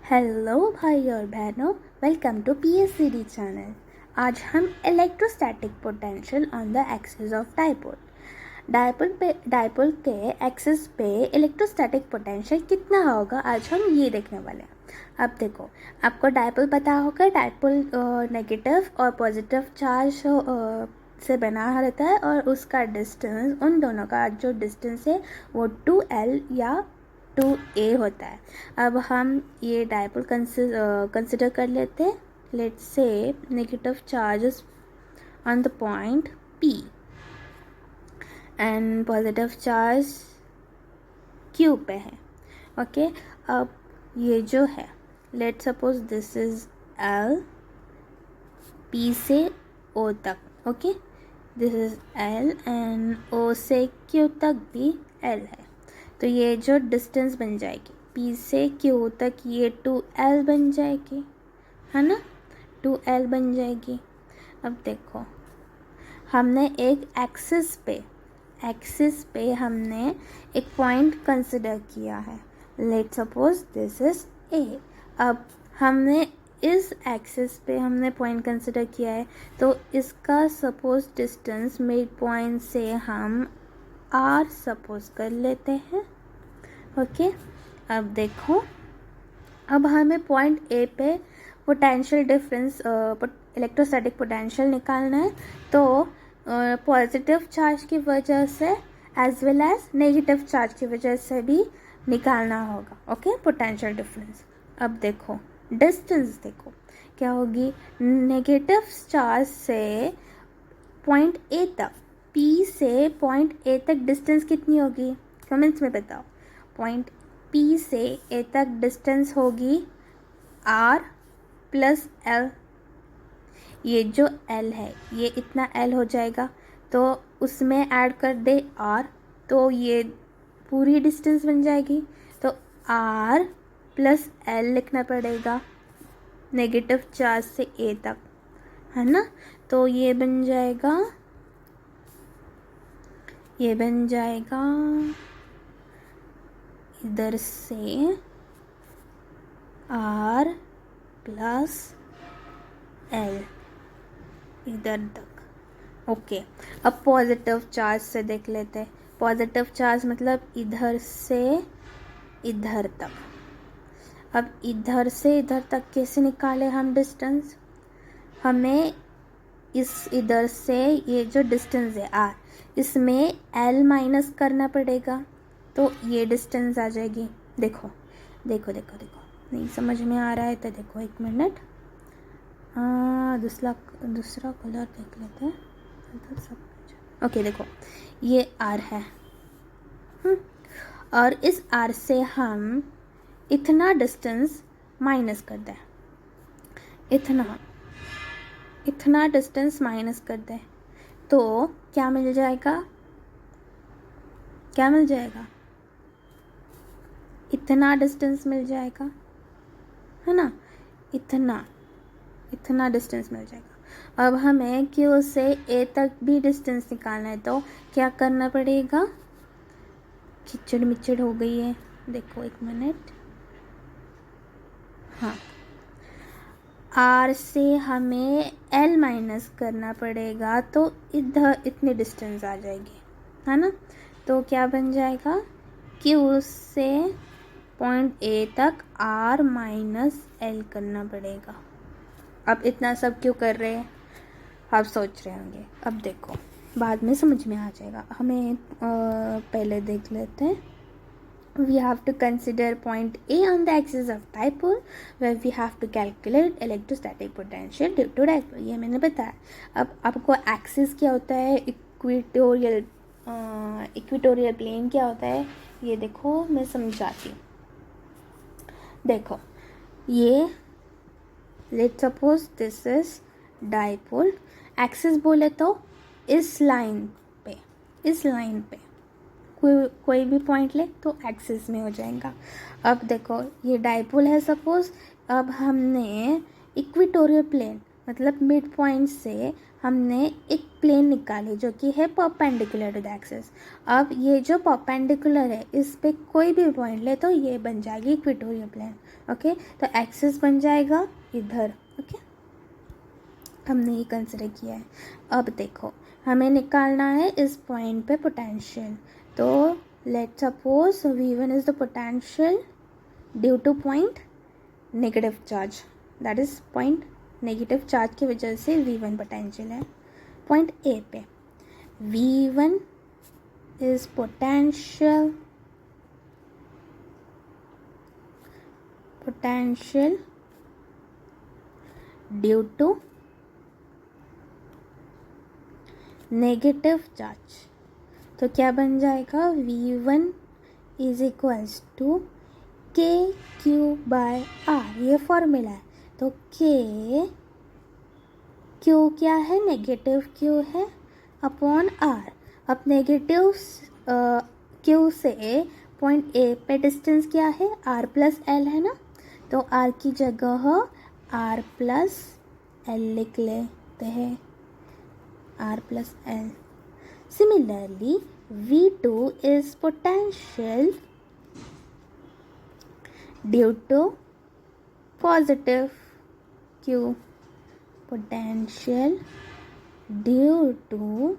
Hello भाई और बहनों, वेलकम टू PSCD चैनल। आज हम electrostatic potential on the axis of dipole dipole के एक्सिस पे इलेक्ट्रोस्टैटिक पोटेंशियल कितना होगा, आज हम ये देखने वाले हैं। अब देखो, आपको डाइपोल पता होगा। डाइपोल नेगेटिव और पॉजिटिव चार्ज से बना रहता है और उसका डिस्टेंस, उन दोनों का जो डिस्टेंस है वो 2L या 2A होता है। अब हम ये डाइपोल कंसिडर कर लेते हैं। Let's say negative charges on the point P and positive charge Q पे है। ओके, अब ये जो है, let's suppose this is L, P से O तक। Okay, this is L and O से Q तक भी L है। तो ये जो डिस्टेंस बन जाएगी P से Q तक, ये 2L बन जाएगी, है ना। 2L बन जाएगी। अब देखो, हमने एक एक्सिस पे हमने एक पॉइंट कंसिडर किया है। Let's suppose this is A। अब हमने इस एक्सिस पे हमने पॉइंट कंसिडर किया है, तो इसका सपोज डिस्टेंस मिड पॉइंट से हम R सपोज कर लेते हैं। ओके, अब देखो, अब हमें पॉइंट A पे पोटेंशियल डिफरेंस, इलेक्ट्रोस्टैटिक पोटेंशियल निकालना है। तो पॉजिटिव चार्ज की वजह से as well as negative charge की वजह से भी निकालना होगा। Okay, potential difference. अब देखो, डिस्टेंस देखो क्या होगी। नेगेटिव चार्ज से पॉइंट A तक, P से पॉइंट A तक डिस्टेंस कितनी होगी, कमेंट्स में बताओ। पॉइंट P से A तक डिस्टेंस होगी R प्लस L। ये जो L है, ये इतना L हो जाएगा, तो उसमें ऐड कर दे R, तो ये पूरी डिस्टेंस बन जाएगी। तो R प्लस L लिखना पड़ेगा नेगेटिव चार्ज से A तक, है ना। तो ये बन जाएगा इधर से R प्लस L इधर तक। ओके, अब पॉजिटिव चार्ज से देख लेते हैं। पॉजिटिव चार्ज मतलब इधर से इधर तक। अब इधर से इधर तक कैसे निकाले हम डिस्टेंस। हमें इधर से ये जो डिस्टेंस है R, इसमें L माइनस करना पड़ेगा, तो ये डिस्टेंस आ जाएगी। देखो देखो देखो देखो, नहीं समझ में आ रहा है तो देखो, एक मिनट, दूसरा कलर देख लेते हैं। ओके, देखो ये R है, और इस R से हम इतना डिस्टेंस माइनस कर दें, इतना डिस्टेंस माइनस कर दें, तो क्या मिल जाएगा, इतना डिस्टेंस मिल जाएगा, है ना। इतना डिस्टेंस मिल जाएगा। अब हमें Q से A तक भी डिस्टेंस निकालना है, तो क्या करना पड़ेगा। खिचड़ मिचड़ हो गई है, देखो एक मिनट। हाँ, R से हमें L माइनस करना पड़ेगा, तो इधर इतनी डिस्टेंस आ जाएगी, है ना। तो क्या बन जाएगा, Q से पॉइंट A तक R माइनस L करना पड़ेगा। अब इतना सब क्यों कर रहे हैं, आप सोच रहे होंगे। अब देखो, बाद में समझ में आ जाएगा। हमें पहले देख लेते हैं। We have to consider point A on the axis of dipole, where we have to calculate electrostatic potential due to dipole. ये मैंने बताया। अब आपको एक्सिस क्या होता है, इक्वेटोरियल प्लेन क्या होता है, ये देखो मैं समझाती हूँ। देखो, ये let's suppose this is dipole. Axis बोले तो इस लाइन पे कोई भी पॉइंट ले तो एक्सिस में हो जाएगा। अब देखो, ये डाइपोल है सपोज। अब हमने इक्वेटोरियल प्लेन मतलब मिड पॉइंट से हमने एक प्लेन निकाली जो कि है परपेंडिकुलर टू द एक्सिस। अब ये जो परपेंडिकुलर है इस पे कोई भी पॉइंट ले तो ये बन जाएगी इक्वेटोरियल प्लेन। ओके, तो एक्सिस बन जाएगा इधर। ओके, हमने ये कंसिडर किया है। अब देखो हमें निकालना है इस पॉइंट पे पोटेंशियल। तो let's suppose V1 is the potential due two point negative charge, that is point negative charge की वजह से V1 पोटेंशियल है पॉइंट ए पे। V1 is potential due to negative charge. तो क्या बन जाएगा, V1 is equals to K Q by R, ये फॉर्मूला है। तो के क्यू क्या है, नेगेटिव क्यू है अपॉन आर। अब नेगेटिव क्यू से पॉइंट ए पे डिस्टेंस क्या है, आर प्लस एल है ना, तो आर की जगह आर प्लस एल लिख लेते हैं, R plus L. Similarly, V2 is potential due to positive Q. Potential due to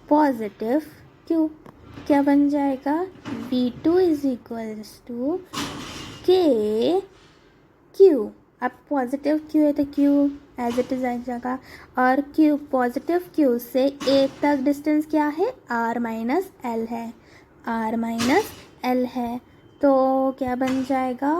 positive Q. क्या बन जाएगा, V2 is equals to K Q। अब पॉजिटिव क्यू है तो क्यू एज इट इज आ जाएगा, और क्यू पॉजिटिव क्यू से ए तक डिस्टेंस क्या है, आर माइनस एल है, आर माइनस एल है। तो क्या बन जाएगा,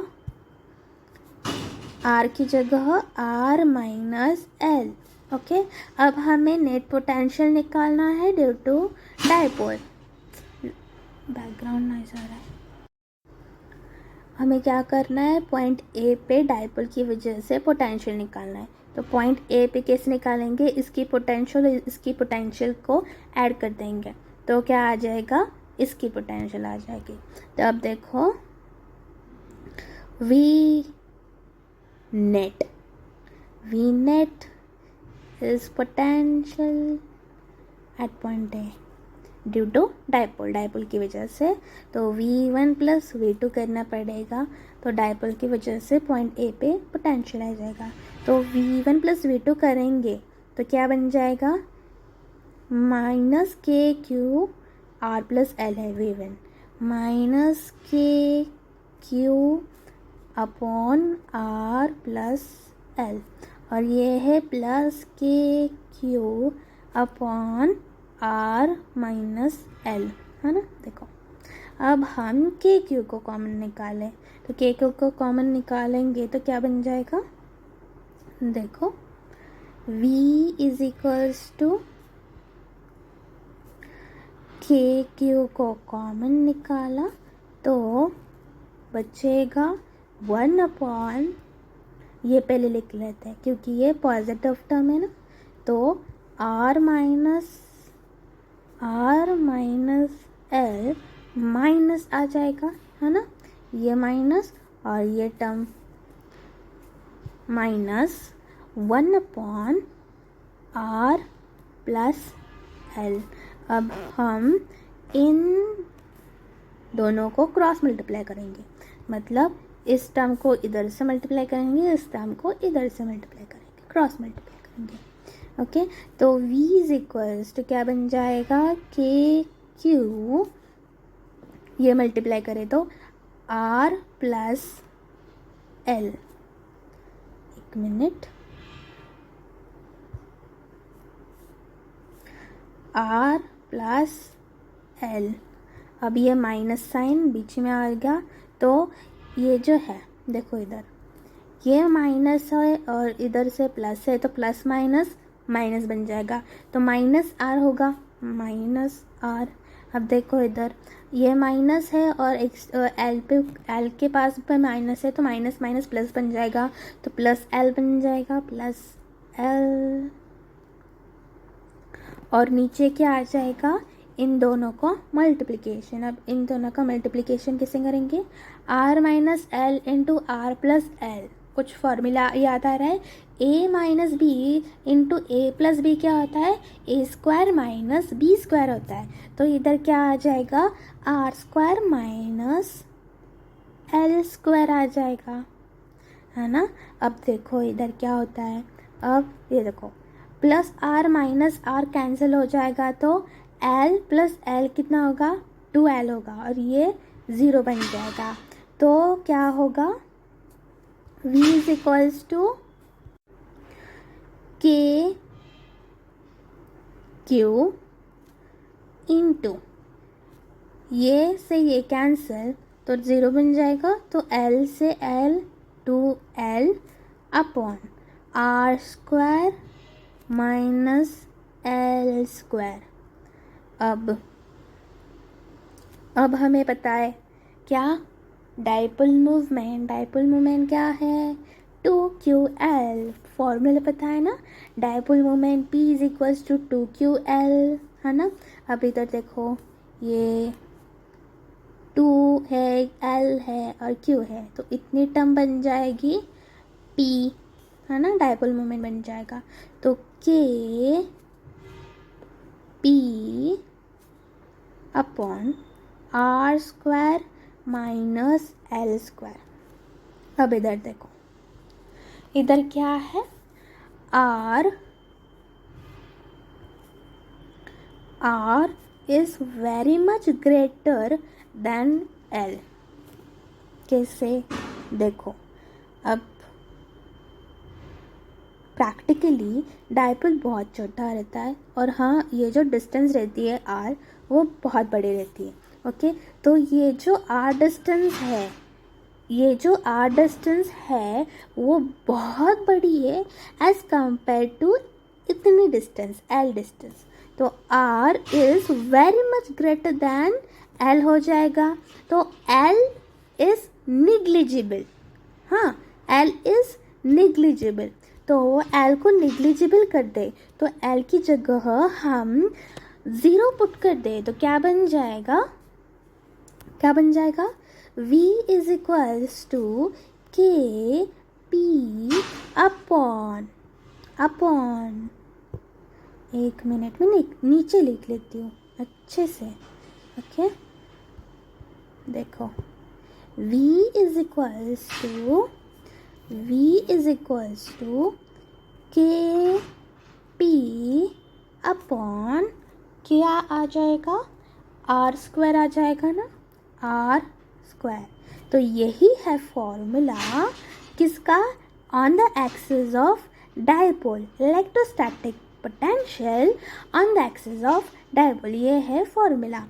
आर की जगह आर माइनस एल। ओके, अब हमें नेट पोटेंशियल निकालना है due to dipole. Background noise आ रहा है। हमें क्या करना है, पॉइंट ए पे डाइपोल की वजह से पोटेंशियल निकालना है। तो पॉइंट ए पे कैसे निकालेंगे, इसकी पोटेंशियल को ऐड कर देंगे तो क्या आ जाएगा, इसकी पोटेंशियल आ जाएगी। तो अब देखो V net is potential at point A due to dipole की वजह से। तो V1 प्लस V2 करना पड़ेगा, तो डाइपोल की वजह से पॉइंट ए पे पोटेंशियल आ जाएगा। तो V1 प्लस V2 करेंगे तो क्या बन जाएगा, minus K Q R plus L है, V1 minus K Q upon R plus L, और ये है plus K Q upon R minus L, है ना। देखो अब हम के क्यू को कॉमन निकालें, तो के क्यू को कॉमन निकालेंगे तो क्या बन जाएगा, देखो V is equals to K Q को कॉमन निकाला तो बचेगा 1 अपॉन, ये पहले लिख लेते हैं क्योंकि ये पॉजिटिव टर्म है ना, तो आर माइनस एल माइनस आ जाएगा, है ना, ये माइनस और ये term minus 1 upon R plus L. अब हम इन दोनों को क्रॉस मल्टीप्लाई करेंगे, मतलब इस टर्म को इधर से मल्टीप्लाई करेंगे, इस टर्म को इधर से मल्टीप्लाई करेंगे, क्रॉस मल्टीप्लाई करेंगे। ओके, तो V इज इक्वल्स टू क्या बन जाएगा, के क्यू, ये मल्टीप्लाई करें तो R प्लस एल, एक मिनट, R प्लस एल। अब ये माइनस साइन बीच में आ गया, तो ये जो है देखो इधर ये माइनस है और इधर से प्लस है, तो प्लस माइनस माइनस बन जाएगा, तो माइनस आर होगा, माइनस आर। अब देखो इधर ये माइनस है और एल के पास पे माइनस है, तो माइनस माइनस प्लस बन जाएगा, तो प्लस एल बन जाएगा, प्लस एल। और नीचे क्या आ जाएगा, इन दोनों को मल्टीप्लिकेशन। अब इन दोनों का मल्टीप्लिकेशन किसे करेंगे, R minus L into R plus L. कुछ फॉर्मूला याद आ रहा है, A minus B into A plus B क्या होता है, A square minus B square होता है। तो इधर क्या आ जाएगा, R square minus L square आ जाएगा, है ना। अब देखो इधर क्या होता है, अब ये देखो plus R minus R cancel हो जाएगा, तो एल प्लस एल कितना होगा, 2l होगा, और ये 0 बन जाएगा। तो क्या होगा, v is equals to K Q into ये से ये कैंसिल, तो 0 बन जाएगा, तो l से l 2l upon R square minus L square. अब हमें पता है क्या, डाइपोल मूवमेंट क्या है, 2ql। फॉर्मूला पता है ना, dipole movement p is equals to 2ql, है ना। अब इधर देखो ये 2 है, l है और q है, तो इतनी टर्म बन जाएगी p, है ना, डाइपोल मूवमेंट बन जाएगा। तो k p upon R square minus L square. अब इधर देखो, इधर क्या है, R is very much greater than L. कैसे, देखो अब प्रैक्टिकली डाइपोल बहुत छोटा रहता है, और हाँ ये जो डिस्टेंस रहती है आर वो बहुत बड़ी रहती है। ओके, तो ये जो आर डिस्टेंस है वो बहुत बड़ी है एज कंपेयर टू इतनी डिस्टेंस, एल डिस्टेंस। तो R is very much greater than L हो जाएगा, तो एल इज़ निग्लिजिबल। हाँ, एल इज़ निग्लिजिबल, तो एल को निग्लिजिबल कर दे, तो एल की जगह हम 0 पुट कर दे, तो क्या बन जाएगा, v इज इक्वल्स टू के पी अपॉन, एक मिनट में नीचे लिख लेती हूँ अच्छे से। ओके, देखो v इज इक्वल्स टू के पी अपॉन क्या आ जाएगा, आर स्क्वायर आ जाएगा ना, आर स्क्वायर। तो यही है फॉर्मूला किसका, on the axis of dipole, electrostatic potential on the axis of dipole, ये है फॉर्मूला।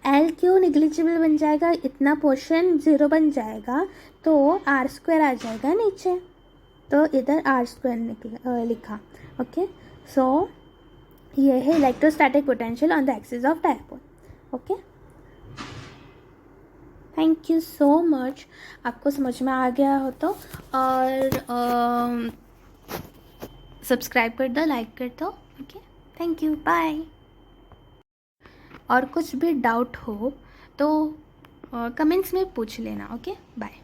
एल क्यों निग्लिजिबल बन जाएगा, इतना पोर्शन 0 बन जाएगा, तो आर स्क्वायर आ जाएगा नीचे, तो इधर आर स्क्वायर लिखा। ओके, सो ये है electrostatic potential on the axis of dipole. Okay, thank you so much, आपको समझ में आ गया हो तो, और सब्सक्राइब कर दो, लाइक कर दो। Okay, thank you, bye. और कुछ भी डाउट हो तो कमेंट्स में पूछ लेना। Okay, bye.